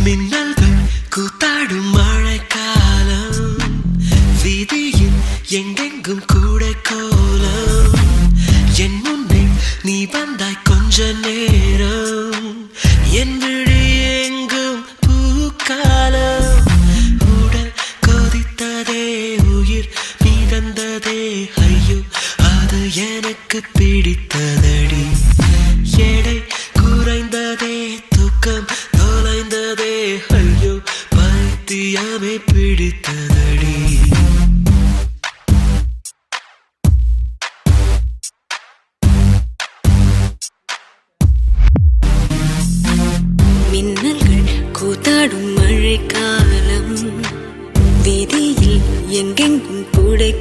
மின்னல்கள் கூத்தாடும் மழைக்காலம் வீதியில் எங்கெங்கும் கூட கோலம் என் முன்னே நீ வந்தாய் கொஞ்ச நேரம் என் விழி எங்கும் பூக்காலம் உடல் கொதித்ததே உயிர் மிதந்ததே ஐயோ அது எனக்கு பிடித்ததடி எடை குறைந்ததே தூக்கம் தொலைந்ததே ஐயோ பைத்தியமே பிடித்ததடி மின்னல்கள் கூத்தாடும் மழைக்காலம் வீதியில் எங்கெங்கும் கூடை